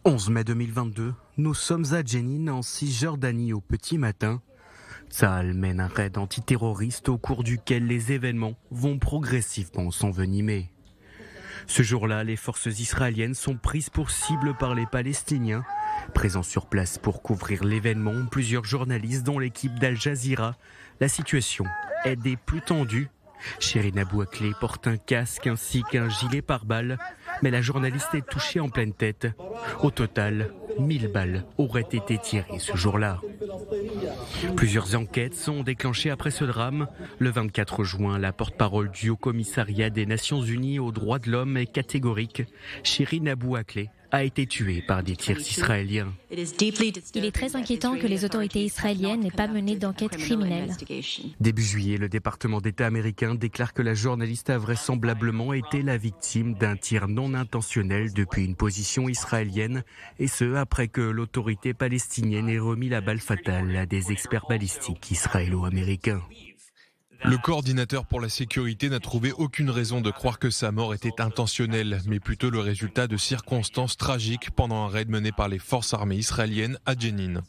11 mai 2022, nous sommes à Jenin en Cisjordanie au petit matin. Tsahal mène un raid antiterroriste au cours duquel les événements vont progressivement s'envenimer. Ce jour-là, les forces israéliennes sont prises pour cible par les Palestiniens. Présents sur place pour couvrir l'événement, plusieurs journalistes dont l'équipe d'Al Jazeera. La situation est des plus tendues. Shirin Abu Akleh porte un casque ainsi qu'un gilet pare-balles, mais la journaliste est touchée en pleine tête. Au total, 1000 balles auraient été tirées ce jour-là. Plusieurs enquêtes sont déclenchées après ce drame. Le 24 juin, la porte-parole du Haut-Commissariat des Nations Unies aux droits de l'homme est catégorique. Shirin Abu Akleh a été tuée par des tirs israéliens. Il est très inquiétant que les autorités israéliennes n'aient pas mené d'enquête criminelle. Début juillet, le département d'État américain déclare que la journaliste a vraisemblablement été la victime d'un tir non intentionnel depuis une position israélienne, et ce après que l'autorité palestinienne ait remis la balle fatale à des experts balistiques israélo-américains. Le coordinateur pour la sécurité n'a trouvé aucune raison de croire que sa mort était intentionnelle, mais plutôt le résultat de circonstances tragiques pendant un raid mené par les forces armées israéliennes à Jenin.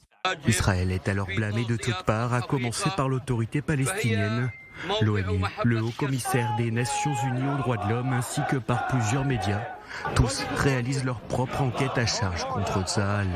Israël est alors blâmé de toutes parts, à commencer par l'autorité palestinienne, l'ONU, le Haut-Commissaire des Nations Unies aux droits de l'homme, ainsi que par plusieurs médias. Tous réalisent leur propre enquête à charge contre Tsahal.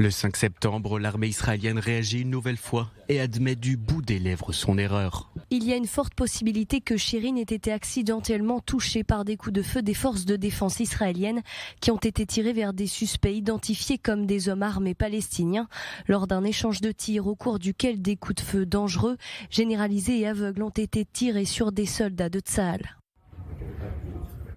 Le 5 septembre, l'armée israélienne réagit une nouvelle fois et admet du bout des lèvres son erreur. Il y a une forte possibilité que Shirin ait été accidentellement touchée par des coups de feu des forces de défense israéliennes qui ont été tirés vers des suspects identifiés comme des hommes armés palestiniens lors d'un échange de tirs au cours duquel des coups de feu dangereux, généralisés et aveugles ont été tirés sur des soldats de Tsahal.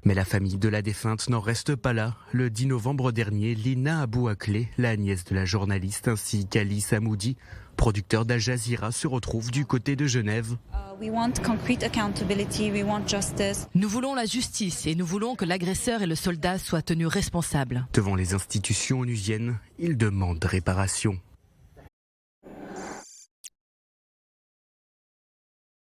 Mais la famille de la défunte n'en reste pas là. Le 10 novembre dernier, Lina Abu Akleh, la nièce de la journaliste, ainsi qu'Ali Samoudi, producteur d'Al Jazeera, se retrouvent du côté de Genève. Nous voulons la justice et nous voulons que l'agresseur et le soldat soient tenus responsables. Devant les institutions onusiennes, ils demandent réparation.